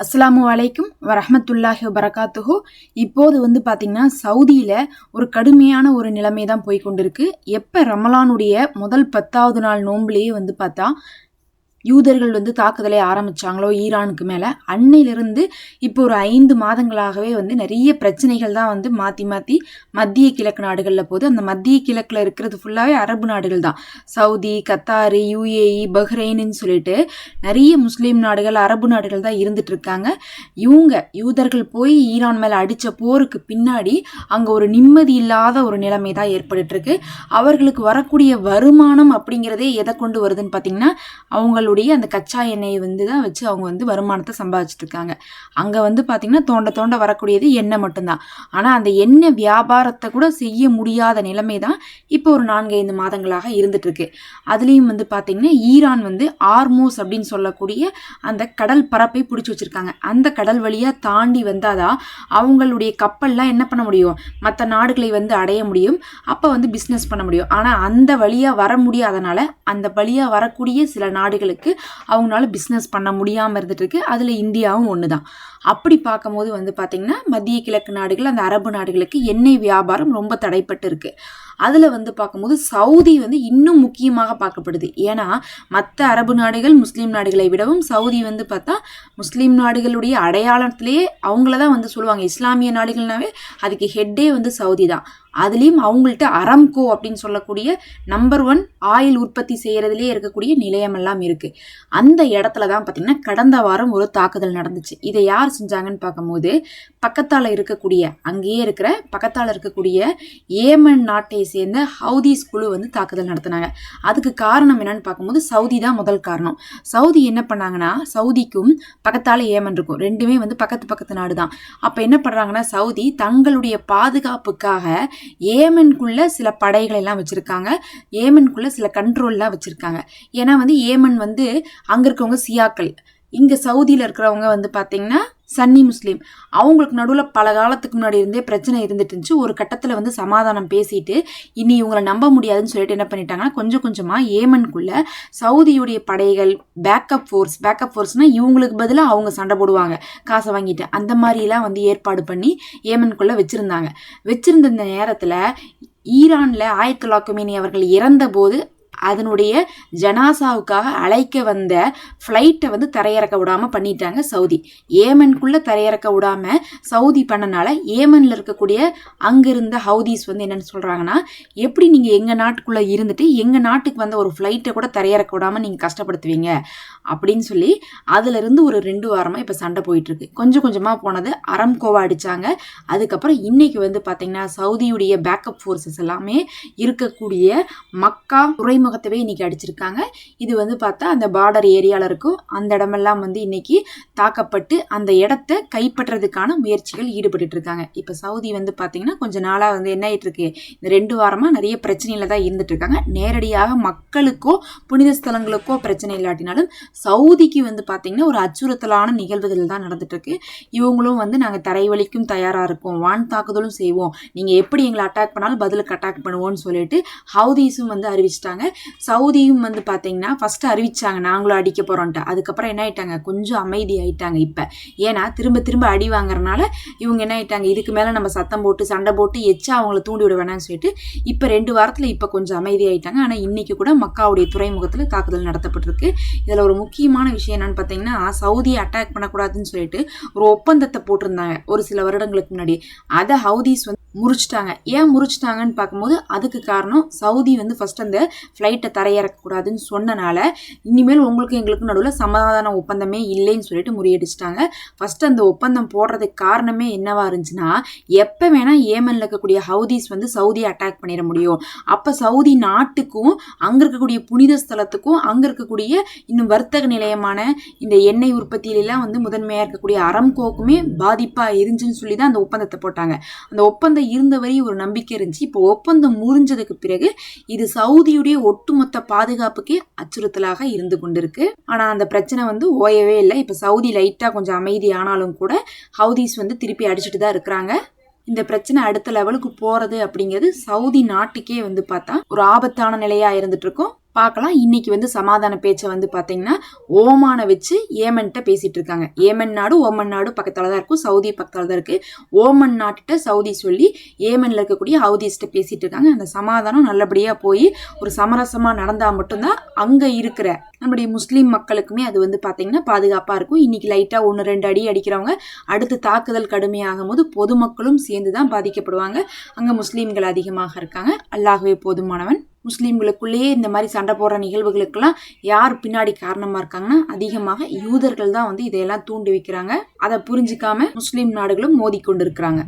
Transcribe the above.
அஸ்ஸலாமு அலைக்கும் வரஹ்மத்துல்லாஹி வபரகாத்துஹு. இப்போது பார்த்தீங்கன்னா சவுதியில் ஒரு கடுமையான ஒரு நிலைமை தான் போய் கொண்டிருக்கு. எப்போ ரமலானுடைய முதல் 10வது நாள் நோன்புலேயே பார்த்தா யூதர்கள் தாக்குதலை ஆரம்பிச்சாங்களோ ஈரானுக்கு மேலே, அன்னையிலிருந்து இப்போ ஒரு 5 மாதங்களாகவே நிறைய பிரச்சனைகள் தான் மாற்றி மாற்றி மத்திய கிழக்கு நாடுகளில் போகுது. அந்த மத்திய கிழக்கில் இருக்கிறது ஃபுல்லாகவே அரபு நாடுகள் தான். சவுதி, கத்தாரு, யுஏஇ, பஹ்ரைன்னு சொல்லிட்டு நிறைய முஸ்லீம் நாடுகள், அரபு நாடுகள் தான் இருந்துட்டு இருக்காங்க. யூதர்கள் போய் ஈரான் மேலே அடித்த போருக்கு பின்னாடி அங்கே ஒரு நிம்மதி இல்லாத ஒரு நிலைமை தான் ஏற்பட்டு இருக்கு. அவர்களுக்கு வரக்கூடிய வருமானம் அப்படிங்கிறதே எதை கொண்டு வருதுன்னு பார்த்தீங்கன்னா, அவங்களுடைய அந்த கச்சா எண்ணெயை தான் வச்சு அவங்க வருமானத்தை சம்பாதிச்சுட்டு இருக்காங்க. அங்கே பார்த்தீங்கன்னா தோண்ட வரக்கூடியது எண்ணெய் மட்டும்தான். ஆனால் அந்த எண்ணெய் வியாபாரத்தை கூட செய்ய முடியாத நிலைமை தான் இப்போ ஒரு 4-5 மாதங்களாக இருந்துட்டு இருக்கு. அதுலேயும் பார்த்தீங்கன்னா ஈரான் ஆர்மோஸ் அப்படின்னு சொல்லக்கூடிய அந்த கடல் பரப்பை பிடிச்சி வச்சிருக்காங்க. அந்த கடல் வழியாக தாண்டி வந்தாதான் அவங்களுடைய கப்பல்லாம் என்ன பண்ண முடியும், மற்ற நாடுகளை அடைய முடியும். அப்போ பிஸ்னஸ் பண்ண முடியும். ஆனால் அந்த வழியாக வர முடியாதனால அந்த வழியாக வரக்கூடிய சில நாடுகளுக்கு அவங்களால பிஸ்னஸ் பண்ண முடியாமல் இருந்துட்டு இருக்கு. அதில் இந்தியாவும் ஒன்று தான். அப்படி பார்க்கும்போது பார்த்தீங்கன்னா மத்திய கிழக்கு நாடுகள், அந்த அரபு நாடுகளுக்கு எண்ணெய் வியாபாரம் ரொம்ப தடைப்பட்டு இருக்கு. அதில் பார்க்கும்போது சவுதி இன்னும் முக்கியமாக பார்க்கப்படுது. ஏன்னா மற்ற அரபு நாடுகள் முஸ்லீம் நாடுகளை விடவும் சவுதி பார்த்தா முஸ்லீம் நாடுகளுடைய அடையாளத்திலேயே அவங்கள தான் சொல்லுவாங்க. இஸ்லாமிய நாடுகள்னாவே அதுக்கு ஹெட்டே சவுதி தான். அதுலேயும் அவங்கள்ட்ட அரம்கோ அப்படின்னு சொல்லக்கூடிய நம்பர் 1 ஆயில் உற்பத்தி செய்கிறதுலே இருக்கக்கூடிய நிலையமெல்லாம் இருக்குது. அந்த இடத்துல தான் பார்த்திங்கன்னா கடந்த வாரம் ஒரு தாக்குதல் நடந்துச்சு. இதை யார் செஞ்சாங்கன்னு பார்க்கும்போது பக்கத்தால் இருக்கக்கூடிய ஏமன் நாட்டை சேர்ந்த ஹவுதீஸ் குழு தாக்குதல் நடத்தினாங்க. அதுக்கு காரணம் என்னன்னு பார்க்கும்போது சவுதி தான் முதல் காரணம். சவுதி என்ன பண்ணாங்கன்னா, சவுதிக்கும் பக்கத்தால் ஏமன் இருக்கும், ரெண்டுமே பக்கத்து நாடு தான். அப்போ என்ன பண்ணுறாங்கன்னா, சவுதி தங்களுடைய பாதுகாப்புக்காக ஏமனுக்குள்ள சில படைகளை எல்லாம் வச்சிருக்காங்க, ஏமனுக்குள்ள சில கண்ட்ரோல்லாம் வச்சிருக்காங்க. ஏன்னா ஏமன் அங்க இருக்கவங்க சியாக்கள், இங்க சவுதியில இருக்கிறவங்க பார்த்தீங்கன்னா சன்னி முஸ்லீம். அவங்களுக்கு நடுவில் பல காலத்துக்கு முன்னாடி இருந்தே பிரச்சனை இருந்துட்டு இருந்துச்சு. ஒரு கட்டத்தில் சமாதானம் பேசிட்டு இனி இவங்களை நம்ப முடியாதுன்னு சொல்லிட்டு என்ன பண்ணிட்டாங்கன்னா, கொஞ்சம் கொஞ்சமாக ஏமனுக்குள்ள சவுதியுடைய படைகள், பேக்கப் ஃபோர்ஸ்னா இவங்களுக்கு பதிலாக அவங்க சண்டை போடுவாங்க காசை வாங்கிட்டு, அந்த மாதிரிலாம் ஏற்பாடு பண்ணி ஏமனுக்குள்ள வச்சிருந்த நேரத்தில் ஈரானில் ஆயத்துல்லா கொமேனி அவர்கள் இறந்த போது அதனுடைய ஜனாசாவுக்காக அழைக்க வந்த ஃப்ளைட்டை தரையிறக்க விடாமல் பண்ணிட்டாங்க சவுதி. ஏமனுக்குள்ளே தரையிறக்க விடாமல் சவுதி பண்ணனால ஏமனில் இருக்கக்கூடிய அங்கிருந்த ஹவுதீஸ் என்னென்னு சொல்கிறாங்கன்னா, எப்படி நீங்கள் எங்கள் நாட்டுக்குள்ளே இருந்துட்டு எங்கள் நாட்டுக்கு வந்த ஒரு ஃப்ளைட்டை கூட தரையிறக்க விடாமல் நீங்கள் கஷ்டப்படுத்துவீங்க அப்படின்னு சொல்லி அதிலிருந்து ஒரு 2 வாரமாக இப்போ சண்டை போயிட்டுருக்கு. கொஞ்சம் கொஞ்சமாக போனது அரம்கோவா அடித்தாங்க. அதுக்கப்புறம் இன்னைக்கு பார்த்தீங்கன்னா சவுதியுடைய பேக்கப் ஃபோர்ஸஸ் எல்லாமே இருக்கக்கூடிய மக்கா துறைமுகத்தவே இன்னைக்கு அடிச்சிருக்காங்க. இது பார்த்தா அந்த பார்டர் ஏரியாவில் இருக்கும். அந்த இடமெல்லாம் இன்னைக்கு தாக்கப்பட்டு அந்த இடத்த கைப்பற்றதுக்கான முயற்சிகள் ஈடுபட்டு இருக்காங்க. இப்போ சவுதி பார்த்தீங்கன்னா கொஞ்ச நாளாக என்ன ஆயிட்டு இருக்கு, இந்த 2 வாரமாக நிறைய பிரச்சனையில தான் இருந்துட்டு இருக்காங்க. நேரடியாக மக்களுக்கோ புனித ஸ்தலங்களுக்கோ பிரச்சனை இல்லாட்டினாலும் சவுதிக்கு பார்த்தீங்கன்னா ஒரு அச்சுறுத்தலான நிகழ்வுகள் தான் நடந்துட்டு இருக்கு. இவங்களும் நாங்கள் தரைவழிக்கும் தயாராக இருக்கோம், வான் தாக்குதலும் செய்வோம், நீங்கள் எப்படி எங்களை அட்டாக் பண்ணாலும் பதிலுக்கு அட்டாக் பண்ணுவோம்னு சொல்லிட்டு ஹவுதீஸும் அறிவிச்சிட்டாங்க. சவுதியும் பார்த்தீங்கன்னா ஃபர்ஸ்ட் அறிவிச்சாங்க நாங்களும் அடிக்க போறோம்ட்டு. அதுக்கப்புறம் என்ன ஆயிட்டாங்க, கொஞ்சம் அமைதி ஆயிட்டாங்க. இப்போ ஏன்னா திரும்ப அடி வாங்குறதுனால இவங்க என்ன ஆயிட்டாங்க, இதுக்கு மேலே நம்ம சத்தம் போட்டு சண்டை போட்டு எச்சா அவங்கள தூண்டி விட வேணாம்னு சொல்லிட்டு இப்போ 2 வாரத்தில் இப்போ கொஞ்சம் அமைதி ஆயிட்டாங்க. ஆனால் இன்னைக்கு கூட மக்காவுடைய துறைமுகத்தில் தாக்குதல் நடத்தப்பட்டிருக்கு. இதில் ஒரு முக்கியமான விஷயம் என்னன்னு பார்த்தீங்கன்னா, சவுதியை அட்டாக் பண்ணக்கூடாதுன்னு சொல்லிட்டு ஒரு ஒப்பந்தத்தை போட்டிருந்தாங்க ஒரு சில வருடங்களுக்கு முன்னாடி. அதை ஹவுதீஸ் முறிச்சிட்டாங்க. ஏன் முறிச்சிட்டாங்கன்னு பார்க்கும்போது அதுக்கு காரணம் சவுதி ஃபர்ஸ்ட் அந்த ஃப்ளைட்டை தரையிறக்கக்கூடாதுன்னு சொன்னனால இனிமேல் உங்களுக்கு எங்களுக்கு நடுவில் சமாதான ஒப்பந்தமே இல்லைன்னு சொல்லிட்டு முறியடிச்சிட்டாங்க. ஃபர்ஸ்ட் அந்த ஒப்பந்தம் போடுறதுக்கு காரணமே என்னவா இருந்துச்சுன்னா, எப்போ வேணால் ஏமனில் இருக்கக்கூடிய ஹவுதீஸ் சவுதியை அட்டாக் பண்ணிட முடியும். அப்போ சவுதி நாட்டுக்கும் அங்கே இருக்கக்கூடிய புனித ஸ்தலத்துக்கும் அங்கே இருக்கக்கூடிய இன்னும் வர்த்தக நிலையமான இந்த எண்ணெய் உற்பத்தியிலாம் முதன்மையாக இருக்கக்கூடிய அரம்கோக்குமே பாதிப்பாக இருந்துச்சுன்னு சொல்லி தான் அந்த ஒப்பந்தத்தை போட்டாங்க. அந்த ஒப்பந்தம் இருந்த வரை ஒரு நம்பிக்கை இருந்துச்சு. இப்போ ஒப்பந்தம் முறிஞ்சதுக்கு பிறகு இது சவுதியுடைய ஒட்டுமொத்த பாதுகாப்புக்கே அச்சுறுத்தலாக இருந்து கொண்டிருக்கு. ஆனா அந்த பிரச்சனை ஓயவே இல்லை. இப்ப சவுதி லைட்டா கொஞ்சம் அமைதி ஆனாலும் கூட ஹவுதீஸ் திருப்பி அடிச்சுட்டு தான் இருக்கிறாங்க. இந்த பிரச்சனை அடுத்த லெவலுக்கு போறது அப்படிங்கிறது சவுதி நாட்டுக்கே பார்த்தா ஒரு ஆபத்தான நிலையா இருந்துட்டு இருக்கும். பார்க்கலாம். இன்னைக்கு வந்து சமாதான பேச்சை வந்து பார்த்தீங்கன்னா ஓமான வச்சு ஏமன்கிட்ட பேசிட்டு இருக்காங்க. ஏமன் நாடு ஓமன் நாடு பக்கத்தால தான் இருக்கும், சவுதி பக்கத்தால தான் இருக்கு. ஓமன் நாட்டுகிட்ட சவுதி சொல்லி ஏமன்ல இருக்கக்கூடிய ஹவுதிஸ்கிட்ட பேசிட்டு இருக்காங்க. அந்த சமாதானம் நல்லபடியா போய் ஒரு சமரசமா நடந்தா மட்டும்தான் அங்க இருக்கிற நம்முடைய முஸ்லீம் மக்களுக்குமே அது வந்து பார்த்தீங்கன்னா பாதுகாப்பா இருக்கும். இன்னைக்கு லைட்டா 1-2 அடி அடிக்கிறவங்க அடுத்து தாக்குதல் கடுமையாகும் போது பொதுமக்களும் சேர்ந்து தான் பாதிக்கப்படுவாங்க. அங்க முஸ்லீம்கள் அதிகமாக இருக்காங்க. அல்லாஹ்வே போதுமானவன். முஸ்லீம்களுக்குள்ளேயே இந்த மாதிரி சண்டை போடுற நிகழ்வுகளுக்கெல்லாம் யார் பின்னாடி காரணமா இருக்காங்கன்னா அதிகமாக யூதர்கள் தான் வந்து இதையெல்லாம் தூண்டி வைக்கிறாங்க. அதை புரிஞ்சுக்காம முஸ்லீம் நாடுகளும் மோதி கொண்டு இருக்கிறாங்க.